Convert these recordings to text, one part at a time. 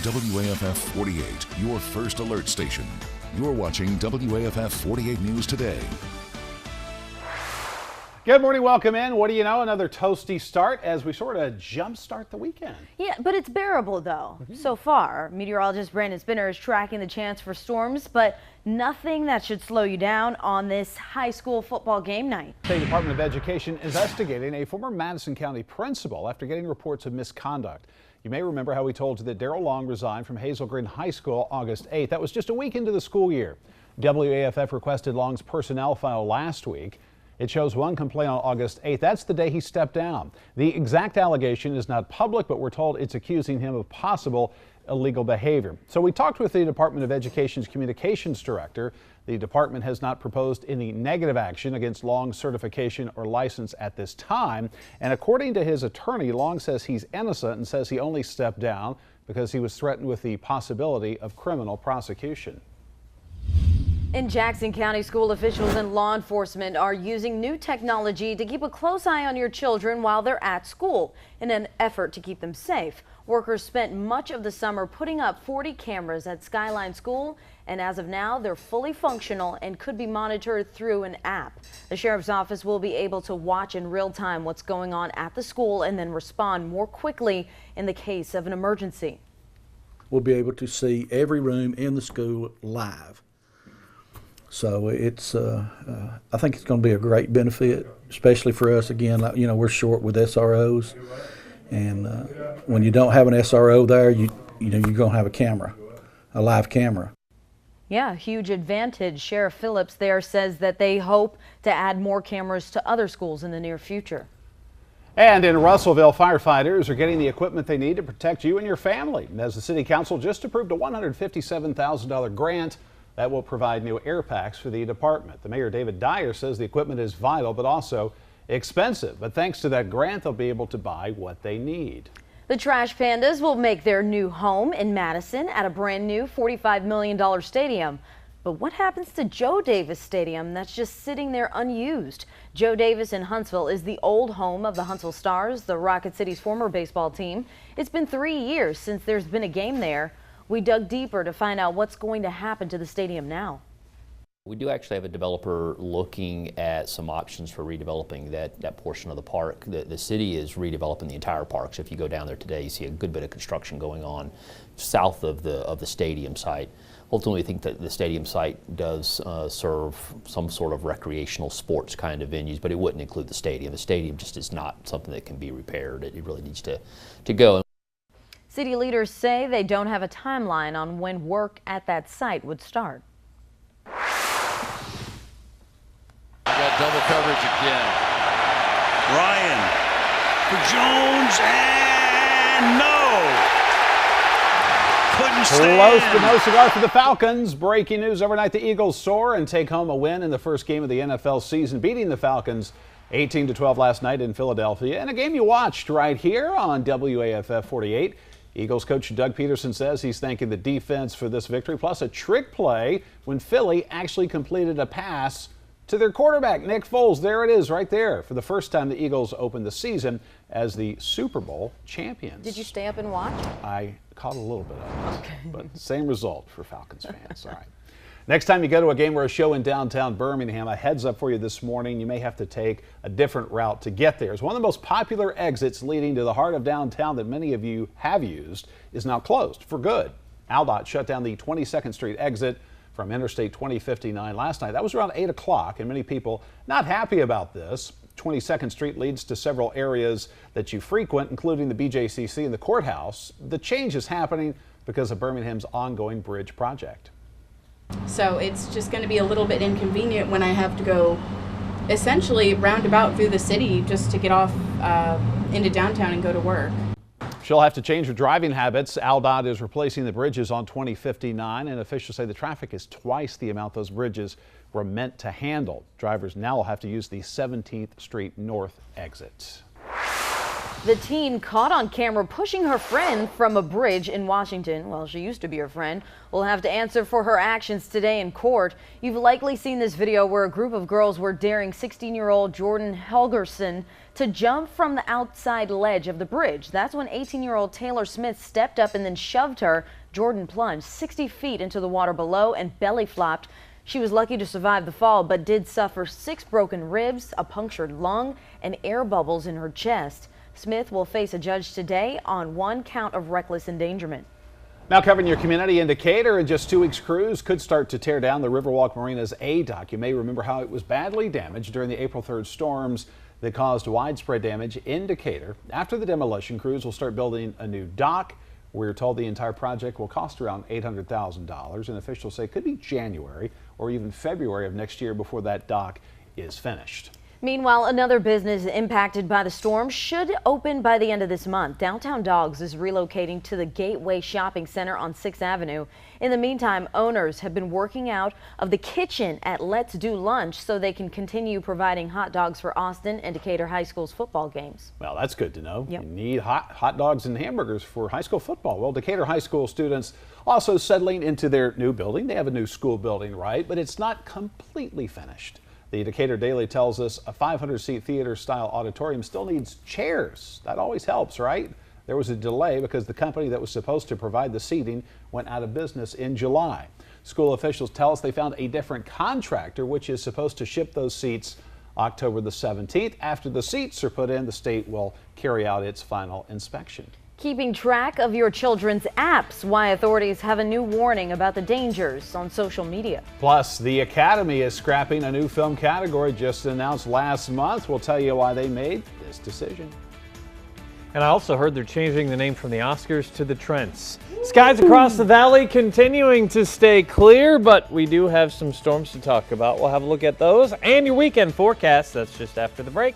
WAFF 48, your first alert station. You're watching WAFF 48 News Today. Good morning, welcome in. What do you know? Another toasty start as we sort of jumpstart the weekend. Yeah, but it's bearable though. So far, meteorologist Brandon Spinner is tracking the chance for storms, but nothing that should slow you down on this high school football game night. The State Department of Education investigating a former Madison County principal after getting reports of misconduct. You may remember how we told you that Darrell Long resigned from Hazel Green High School August 8th. That was just a week into the school year. WAFF requested Long's personnel file last week. It shows one complaint on August 8th. That's the day he stepped down. The exact allegation is not public, but we're told it's accusing him of possible illegal behavior. So we talked with the Department of Education's communications director. The department has not proposed any negative action against Long's certification or license at this time. And according to his attorney, Long says he's innocent and says he only stepped down because he was threatened with the possibility of criminal prosecution. In Jackson County, school officials and law enforcement are using new technology to keep a close eye on your children while they're at school in an effort to keep them safe. Workers spent much of the summer putting up 40 cameras at Skyline School, and as of now, they're fully functional and could be monitored through an app. The sheriff's office will be able to watch in real time what's going on at the school and then respond more quickly in the case of an emergency. We'll be able to see every room in the school live. So it's, I think it's going to be a great benefit, especially for us. Again, you know, we're short with SROs, and when you don't have an SRO there, you know, you're going to have a camera, a live camera. Yeah, huge advantage. Sheriff Phillips there says that they hope to add more cameras to other schools in the near future. And in Russellville, firefighters are getting the equipment they need to protect you and your family, as the city council just approved a $157,000 grant that will provide new air packs for the department. The mayor, David Dyer, says the equipment is vital but also expensive. But thanks to that grant, they'll be able to buy what they need. The Trash Pandas will make their new home in Madison at a brand new $45 million stadium. But what happens to Joe Davis Stadium that's just sitting there unused? Joe Davis in Huntsville is the old home of the Huntsville Stars, the Rocket City's former baseball team. It's been 3 years since there's been a game there. We dug deeper to find out what's going to happen to the stadium now. We do actually have a developer looking at some options for redeveloping that portion of the park. The city is redeveloping the entire park. So if you go down there today, you see a good bit of construction going on south of the stadium site. Ultimately, I think that the stadium site does serve some sort of recreational sports kind of venues, but it wouldn't include the stadium. The stadium just is not something that can be repaired. It really needs to go. City leaders say they don't have a timeline on when work at that site would start. We got double coverage again. Ryan for Jones, and no! Couldn't stand. Close but no cigar for the Falcons. Breaking news overnight, the Eagles soar and take home a win in the first game of the NFL season, beating the Falcons 18-12 last night in Philadelphia. And a game you watched right here on WAFF 48. Eagles coach Doug Peterson says he's thanking the defense for this victory, plus a trick play when Philly actually completed a pass to their quarterback, Nick Foles. There it is right there. For the first time, the Eagles opened the season as the Super Bowl champions. Did you stay up and watch? I caught a little bit of it, okay. But same result for Falcons fans. All right. Next time you go to a game or a show in downtown Birmingham, a heads up for you this morning, you may have to take a different route to get there. It's one of the most popular exits leading to the heart of downtown that many of you have used is now closed for good. AlDOT shut down the 22nd Street exit from Interstate 2059 last night. That was around 8 o'clock, and many people not happy about this. 22nd Street leads to several areas that you frequent, including the BJCC and the courthouse. The change is happening because of Birmingham's ongoing bridge project. So it's just going to be a little bit inconvenient when I have to go essentially roundabout through the city just to get off into downtown and go to work. She'll have to change her driving habits. AlDOT is replacing the bridges on 2059, and officials say the traffic is twice the amount those bridges were meant to handle. Drivers now will have to use the 17th Street North exit. The teen caught on camera pushing her friend from a bridge in Washington. Well, she used to be her friend. Will have to answer for her actions today in court. You've likely seen this video where a group of girls were daring 16-year-old Jordan Helgerson to jump from the outside ledge of the bridge. That's when 18-year-old Taylor Smith stepped up and then shoved her. Jordan plunged 60 feet into the water below and belly flopped. She was lucky to survive the fall, but did suffer 6 broken ribs, a punctured lung, and air bubbles in her chest. Smith will face a judge today on 1 count of reckless endangerment. Now covering your community in Decatur, in just 2 weeks, crews could start to tear down the Riverwalk Marina's A dock. You may remember how it was badly damaged during the April 3rd storms that caused widespread damage in Decatur. After the demolition, crews will start building a new dock. We're told the entire project will cost around $800,000, and officials say it could be January or even February of next year before that dock is finished. Meanwhile, another business impacted by the storm should open by the end of this month. Downtown Dogs is relocating to the Gateway Shopping Center on 6th Avenue. In the meantime, owners have been working out of the kitchen at Let's Do Lunch so they can continue providing hot dogs for Austin and Decatur High School's football games. Well, that's good to know. Yep. You need hot dogs and hamburgers for high school football. Well, Decatur High School students also settling into their new building. They have a new school building, right? But it's not completely finished. The Decatur Daily tells us a 500-seat theater-style auditorium still needs chairs. That always helps, right? There was a delay because the company that was supposed to provide the seating went out of business in July. School officials tell us they found a different contractor, which is supposed to ship those seats October the 17th. After the seats are put in, the state will carry out its final inspection. Keeping track of your children's apps, why authorities have a new warning about the dangers on social media. Plus, the Academy is scrapping a new film category just announced last month. We'll tell you why they made this decision. And I also heard they're changing the name from the Oscars to the Trents. Skies across the valley continuing to stay clear, but we do have some storms to talk about. We'll have a look at those and your weekend forecast. That's just after the break.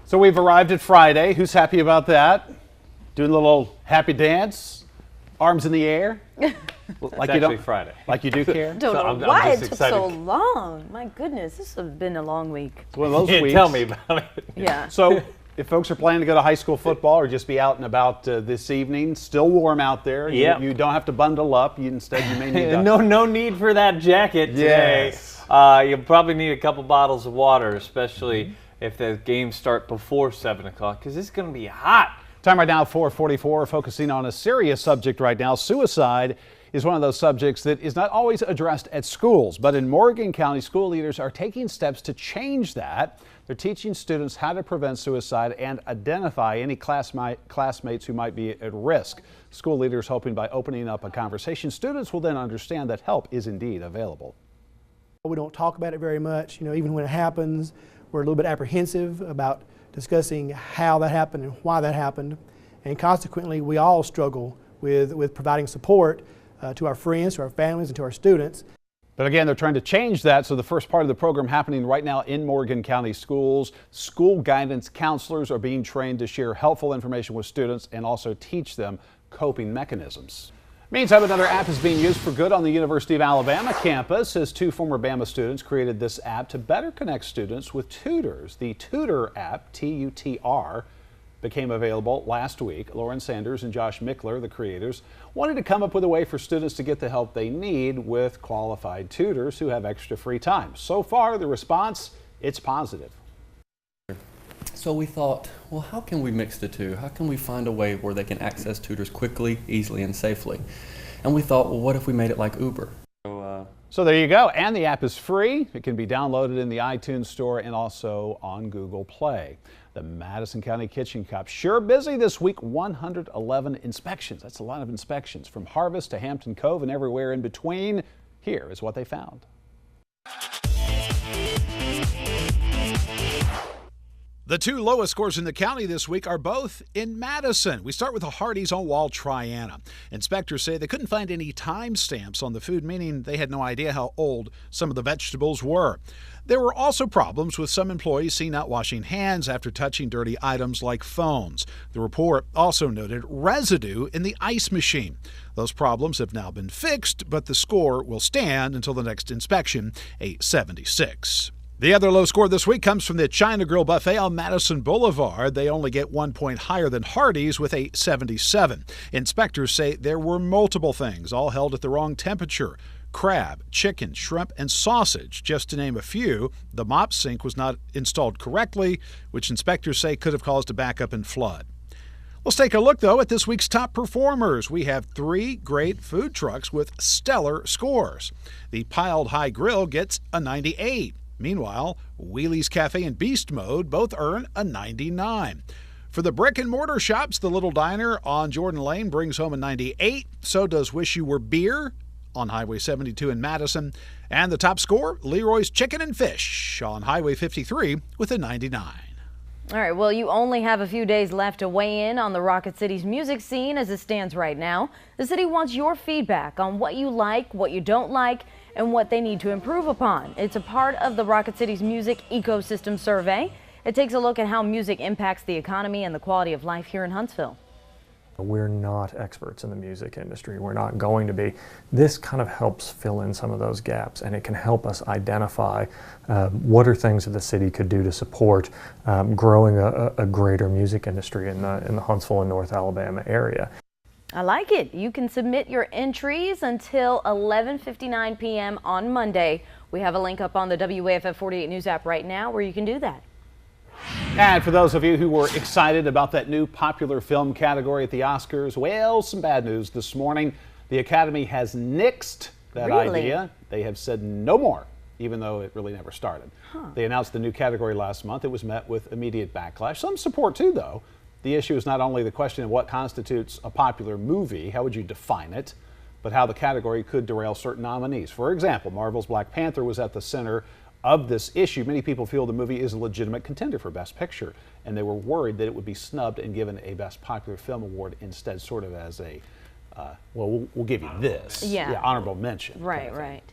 So we've arrived at Friday. Who's happy about that? Doing a little happy dance, arms in the air. Like you don't Friday. Like you do care. Don't know why it took so long. My goodness, this has been a long week. It's one of those weeks. Tell me about it. Yeah. So if folks are planning to go to high school football or just be out and about this evening, still warm out there. Yep. You don't have to bundle up. Instead, you may need no need for that jacket today. Yes. You'll probably need a couple bottles of water, especially if the games start before 7 o'clock, because it's going to be hot. Time right now, 4:44, focusing on a serious subject right now. Suicide is one of those subjects that is not always addressed at schools, but in Morgan County, school leaders are taking steps to change that. They're teaching students how to prevent suicide and identify any classmates who might be at risk. School leaders hoping by opening up a conversation, students will then understand that help is indeed available. We don't talk about it very much, even when it happens. We're a little bit apprehensive about discussing how that happened and why that happened. And consequently, we all struggle with providing support to our friends, to our families, and to our students. But again, they're trying to change that. So the first part of the program happening right now in Morgan County schools. School guidance counselors are being trained to share helpful information with students and also teach them coping mechanisms. Meantime, another app is being used for good on the University of Alabama campus as 2 former Bama students created this app to better connect students with tutors. The Tutor app, T-U-T-R, became available last week. Lauren Sanders and Josh Mickler, the creators, wanted to come up with a way for students to get the help they need with qualified tutors who have extra free time. So far, the response, it's positive. So we thought, well, how can we mix the two? How can we find a way where they can access tutors quickly, easily, and safely? And we thought, well, what if we made it like Uber? So there you go. And the app is free. It can be downloaded in the iTunes Store and also on Google Play. The Madison County Kitchen Cop sure busy this week. 111 inspections. That's a lot of inspections from Harvest to Hampton Cove and everywhere in between. Here is what they found. The 2 lowest scores in the county this week are both in Madison. We start with the Hardee's on Wall Triana. Inspectors say they couldn't find any time stamps on the food, meaning they had no idea how old some of the vegetables were. There were also problems with some employees seen out washing hands after touching dirty items like phones. The report also noted residue in the ice machine. Those problems have now been fixed, but the score will stand until the next inspection, a 76. The other low score this week comes from the China Grill Buffet on Madison Boulevard. They only get 1 point higher than Hardee's with a 77. Inspectors say there were multiple things, all held at the wrong temperature. Crab, chicken, shrimp, and sausage, just to name a few. The mop sink was not installed correctly, which inspectors say could have caused a backup and flood. Let's take a look, though, at this week's top performers. We have 3 great food trucks with stellar scores. The Piled High Grill gets a 98. Meanwhile, Wheelie's Cafe and Beast Mode both earn a 99. For the brick and mortar shops, the Little Diner on Jordan Lane brings home a 98. So does Wish You Were Beer on Highway 72 in Madison. And the top score, Leroy's Chicken and Fish on Highway 53 with a 99. All right, well, you only have a few days left to weigh in on the Rocket City's music scene as it stands right now. The city wants your feedback on what you like, what you don't like, and what they need to improve upon. It's a part of the Rocket City's Music Ecosystem Survey. It takes a look at how music impacts the economy and the quality of life here in Huntsville. We're not experts in the music industry. We're not going to be. This kind of helps fill in some of those gaps, and it can help us identify what are things that the city could do to support growing a greater music industry in the Huntsville and North Alabama area. I like it. You can submit your entries until 11:59 p.m. on Monday. We have a link up on the WAFF 48 News app right now where you can do that. And for those of you who were excited about that new popular film category at the Oscars, well, some bad news this morning. The Academy has nixed that idea. They have said no more, even though it really never started. They announced the new category last month. It was met with immediate backlash. Some support too, though. The issue is not only the question of what constitutes a popular movie, how would you define it, but how the category could derail certain nominees. For example, Marvel's Black Panther was at the center of this issue. Many people feel the movie is a legitimate contender for Best Picture, and they were worried that it would be snubbed and given a Best Popular Film award instead, sort of as a, well, we'll give you this. Yeah. Honorable mention. Right, right.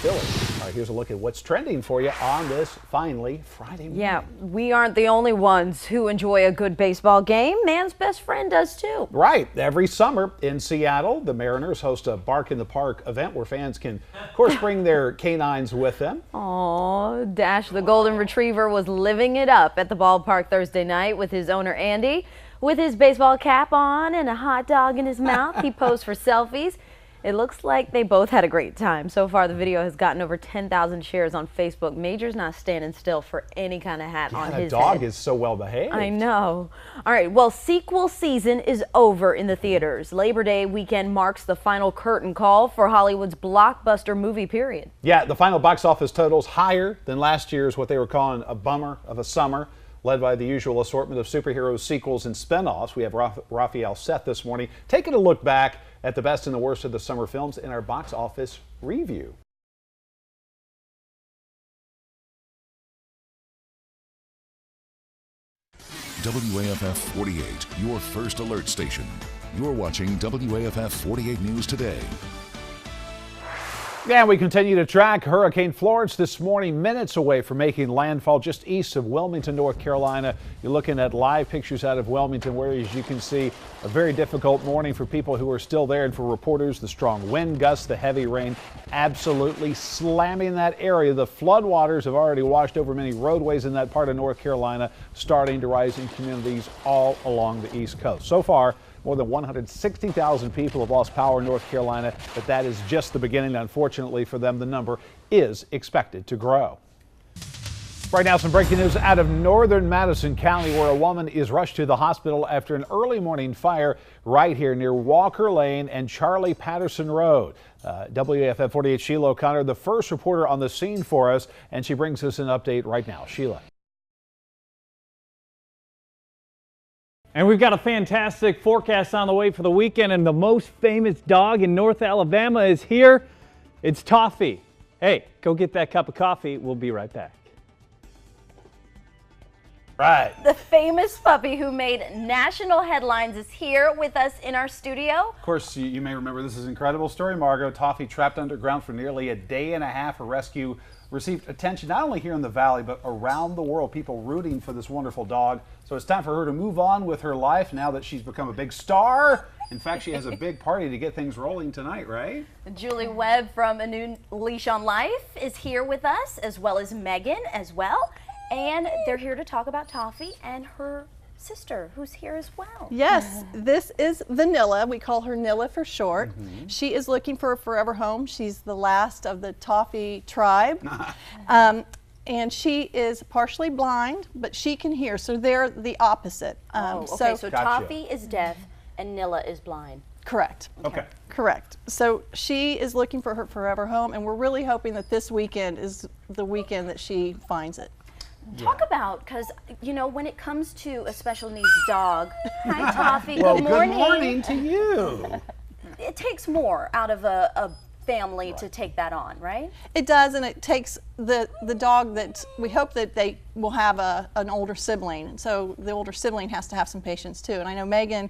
Billy. All right, here's a look at what's trending for you on this finally Friday morning. Yeah, we aren't the only ones who enjoy a good baseball game. Man's best friend does too. Right. Every summer in Seattle, the Mariners host a Bark in the Park event where fans can, of course, bring their canines with them. Aw, Dash the Golden Retriever was living it up at the ballpark Thursday night with his owner Andy. With his baseball cap on and a hot dog in his mouth, he posed for selfies. It looks like they both had a great time. So far, the video has gotten over 10,000 shares on Facebook. Major's not standing still for any kind of hat on his head. The dog is so well behaved. I know. All right, well, sequel season is over in the theaters. Labor Day weekend marks the final curtain call for Hollywood's blockbuster movie period. Yeah, the final box office totals higher than last year's what they were calling a bummer of a summer. Led by the usual assortment of superhero sequels and spinoffs, we have Raphael Seth this morning taking a look back at the best and the worst of the summer films in our box office review. WAFF 48, your first alert station. You're watching WAFF 48 News Today. And we continue to track Hurricane Florence this morning, minutes away from making landfall just east of Wilmington, North Carolina. You're looking at live pictures out of Wilmington, where, as you can see, a very difficult morning for people who are still there, and for reporters, the strong wind gusts, the heavy rain, absolutely slamming that area. The floodwaters have already washed over many roadways in that part of North Carolina, starting to rise in communities all along the East Coast. So far, more than 160,000 people have lost power in North Carolina, but that is just the beginning. Unfortunately for them, the number is expected to grow. Right now, some breaking news out of northern Madison County, where a woman is rushed to the hospital after an early morning fire right here near Walker Lane and Charlie Patterson Road. WAFF 48 Sheila O'Connor, the first reporter on the scene for us, and she brings us an update right now. Sheila. And we've got a fantastic forecast on the way for the weekend, and the most famous dog in North Alabama is here. It's Toffee. Hey, go get that cup of coffee. We'll be right back. Right. The famous puppy who made national headlines is here with us in our studio. Of course, you may remember this is an incredible story, Margot. Toffee, trapped underground for nearly a day and a half. A rescue received attention not only here in the valley, but around the world. People rooting for this wonderful dog. So it's time for her to move on with her life now that she's become a big star In fact, she has a big party to get things rolling tonight, right? Julie Webb from A New Leash on Life is here with us, as well as Megan as well. And they're here to talk about Toffee and her sister, who's here as well. Yes, this is Vanilla. We call her Nilla for short. She is looking for a forever home. She's the last of the Toffee tribe. And she is partially blind, but she can hear, so they're the opposite. Okay, so Toffee is deaf and Nilla is blind. Correct. Okay. Correct. So she is looking for her forever home, and we're really hoping that this weekend is the weekend that she finds it. Talk about, because, you know, when it comes to a special needs dog, hi Toffee, Well, good morning. good morning to you. It takes more out of a family to take that on, right? It does, and it takes the dog that we hope that they will have an older sibling. And so the older sibling has to have some patience too. And I know Megan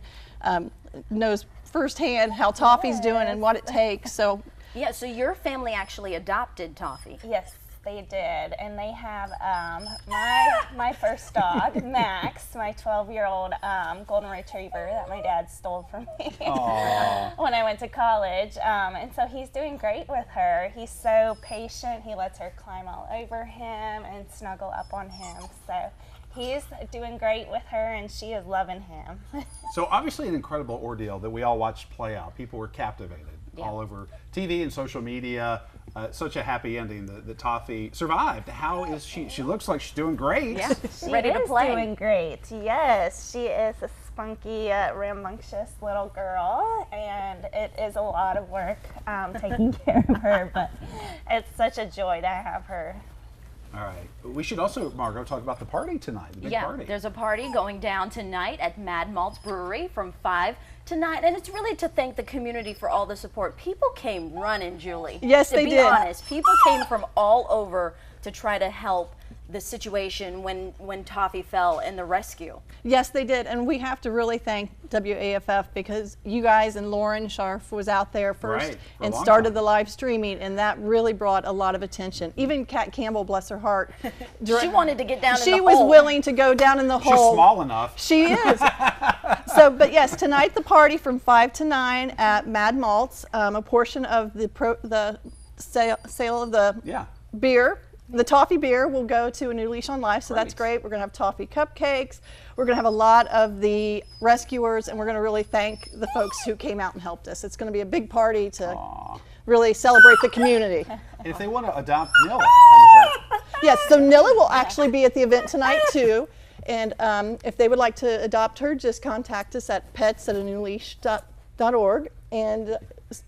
knows firsthand how Toffee's doing and what it takes. So yeah, so your family actually adopted Toffee. Yes, they did, and they have my first dog, Max, my 12-year-old golden retriever that my dad stole from me when I went to college, and so he's doing great with her. He's so patient. He lets her climb all over him and snuggle up on him. So he's doing great with her, and she is loving him. So obviously an incredible ordeal that we all watched play out. People were captivated all over TV and social media. Such a happy ending that Toffee survived. How is she? She looks like she's doing great. Yeah, ready to play. Doing great. Yes, she is a spunky, rambunctious little girl, and it is a lot of work taking care of her, but it's such a joy to have her. All right. We should also, Margot, talk about the party tonight, the big party. There's a party going down tonight at Mad Malt's Brewery from 5 to 9, and it's really to thank the community for all the support. People came running, Julie. Yes, they did. To be honest, people came from all over to try to help the situation when Toffee fell in the rescue. yes, they did, and we have to really thank WAFF because you guys and Lauren Scharf was out there first Right, for a and long started time. the live streaming, and that really brought a lot of attention. Even Kat Campbell, bless her heart, She wanted to get down in the she hole. was willing to go down in the She's hole. small enough. She is. So, but yes, tonight the party from 5 to 9 at Mad Malt's. A portion of the sale of the beer, the Toffee beer, will go to A New Leash on Life. So that's great. We're going to have Toffee cupcakes. We're going to have a lot of the rescuers, and we're going to really thank the folks who came out and helped us. It's going to be a big party to really celebrate the community. And if they want to adopt Nilla, how does that? Yes, so Nilla will actually be at the event tonight too. And if they would like to adopt her, just contact us at pets@anewleash.org and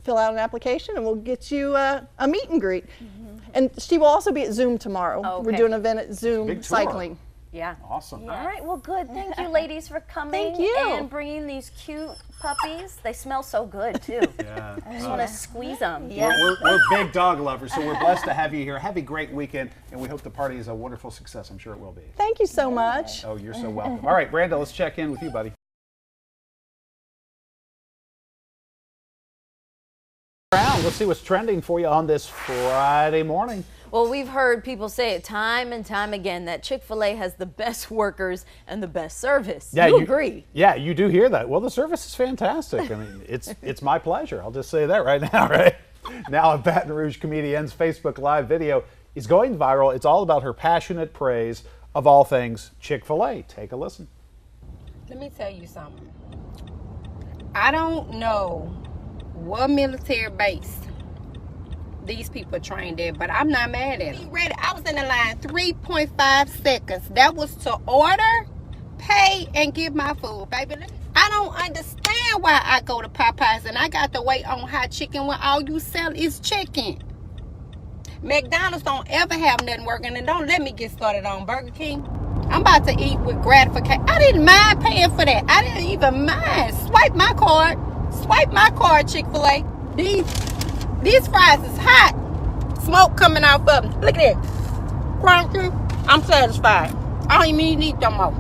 fill out an application, and we'll get you a meet and greet. And she will also be at Zoom tomorrow. We're doing an event at Zoom Big tour. cycling. Yeah. Awesome. All right, well, good. Thank you, ladies, for coming Thank you. and bringing these cute puppies. They smell so good, too. Yeah. I just want to squeeze them. We're big dog lovers, so we're blessed to have you here. Have a great weekend, and we hope the party is a wonderful success. I'm sure it will be. Thank you so much. Oh, you're so welcome. All right, Branda, let's check in with you, buddy. Let's see what's trending for you on this Friday morning. Well, we've heard people say it time and time again that Chick-fil-A has the best workers and the best service. Yeah, you agree? Yeah, you do hear that. Well, the service is fantastic. I mean, it's my pleasure. I'll just say that right now, right? Now, a Baton Rouge comedian's Facebook Live video is going viral. It's all about her passionate praise of all things Chick-fil-A. Take a listen. Let me tell you something. I don't know what military base these people trained at, but I'm not mad at them. I was in the line 3.5 seconds. That was to order, pay, and get my food, baby. I don't understand why I go to Popeyes and I got to wait on hot chicken when all you sell is chicken. McDonald's don't ever have nothing working, and don't let me get started on Burger King. I'm about to eat with gratification. I didn't mind paying for that. I didn't even mind. Swipe my card, Chick-fil-A. These fries is hot. Smoke coming off of them. Look at that. Crunchy. I'm satisfied. I don't even need them more.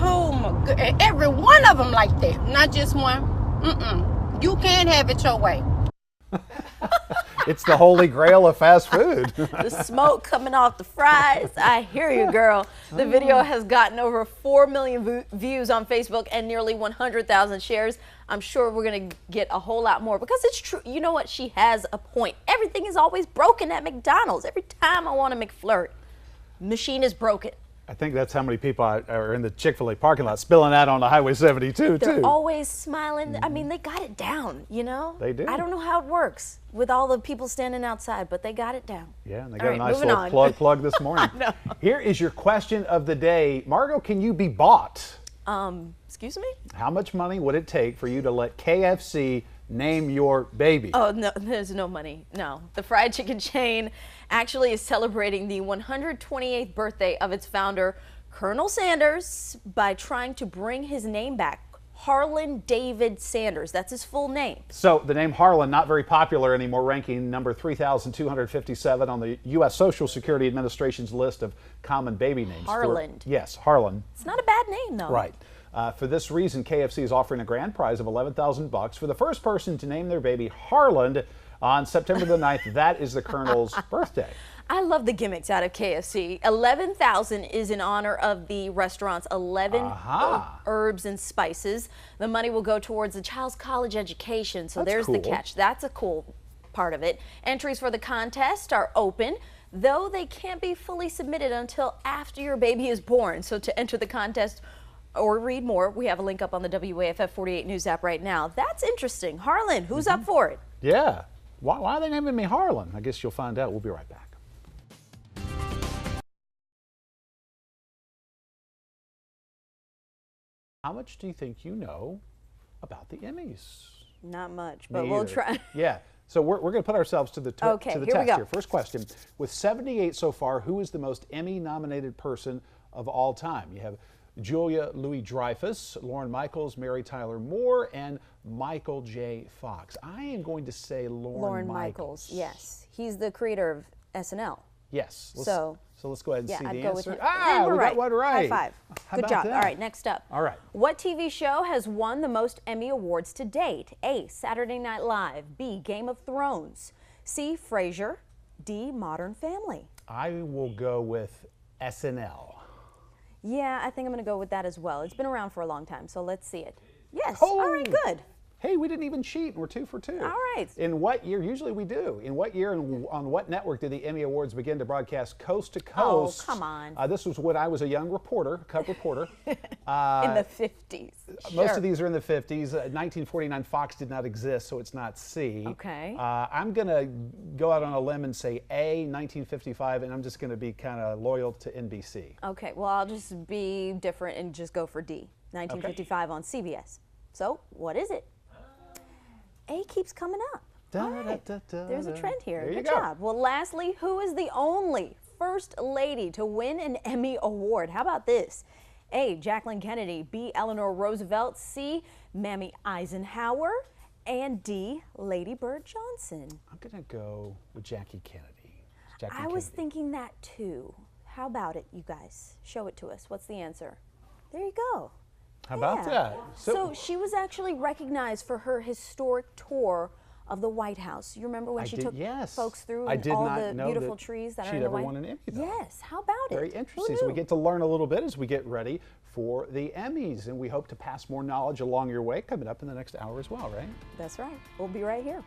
Oh my God. And every one of them like that. Not just one. You can't have it your way. It's the holy grail of fast food. The smoke coming off the fries. I hear you, girl. The video has gotten over 4 million views on Facebook and nearly 100,000 shares. I'm sure we're going to get a whole lot more because it's true. You know what? She has a point. Everything is always broken at McDonald's. Every time I want a McFlurry, machine is broken. I think that's how many people are in the Chick-fil-A parking lot spilling out on the Highway 72 They're too. always smiling. I mean, they got it down, you know? They do. I don't know how it works with all the people standing outside, but they got it down. Yeah, and they got a nice little plug this morning. Here is your question of the day. Margot, can you be bought? Excuse me? How much money would it take for you to let KFC name your baby? Oh, no, there's no money. No. The fried chicken chain actually is celebrating the 128th birthday of its founder, Colonel Sanders, by trying to bring his name back. Harlan David Sanders. That's his full name. So the name Harlan, not very popular anymore, ranking number 3,257 on the U.S. Social Security Administration's list of common baby names. Harlan. Yes, Harlan. It's not a bad name, though. Right. For this reason, KFC is offering a grand prize of $11,000 for the first person to name their baby Harlan on September the 9th. That is the Colonel's birthday. I love the gimmicks out of KFC. $11,000 is in honor of the restaurant's 11 herbs and spices. The money will go towards the child's college education. So there's the catch. That's a cool part of it. Entries for the contest are open, though they can't be fully submitted until after your baby is born. So to enter the contest or read more, we have a link up on the WAFF 48 News app right now. That's interesting. Harlan, who's up for it? Yeah. Why are they naming me Harlan? I guess you'll find out. We'll be right back. How much do you think you know about the Emmys? Not much, but we'll try. Yeah. So we're going to put ourselves to the test here. First question. With 78 so far, who is the most Emmy-nominated person of all time? You have Julia Louis-Dreyfus, Lorne Michaels, Mary Tyler Moore, and Michael J. Fox. I am going to say Lorne Michaels. Yes. He's the creator of SNL. Yes. So let's go ahead and see I'd the go answer. With We got one right. High five. Good job. All right, next up. All right. What TV show has won the most Emmy Awards to date? A, Saturday Night Live. B, Game of Thrones. C, Frasier. D, Modern Family. I will go with SNL. Yeah, I think I'm going to go with that as well. It's been around for a long time, so let's see it. Yes. All right, good. Hey, we didn't even cheat. We're 2 for 2. All right. In what year? Usually we do. In what year and on what network did the Emmy Awards begin to broadcast coast to coast? Oh, come on. This was when I was a young reporter, cub reporter. In the 50s. Most of these are in the 50s. 1949, Fox did not exist, so it's not C. Okay. I'm going to go out on a limb and say A, 1955, and I'm just going to be kind of loyal to NBC. Okay, well, I'll just be different and just go for D, 1955 on CBS. So, what is it? A keeps coming up. All right. There's a trend here. Good job. Well, lastly, who is the only First Lady to win an Emmy Award? How about this? A, Jacqueline Kennedy. B, Eleanor Roosevelt. C, Mammy Eisenhower. And D, Lady Bird Johnson. I'm going to go with Jackie Kennedy. I was thinking that too. How about it, you guys? Show it to us. What's the answer? There you go. How about that? So she was actually recognized for her historic tour of the White House. You remember when she took folks through all the beautiful trees that are in the White House? She'd ever won an Emmy, though. Yes, how about it? Very interesting. So we get to learn a little bit as we get ready for the Emmys, and we hope to pass more knowledge along your way coming up in the next hour as well, right? That's right. We'll be right here.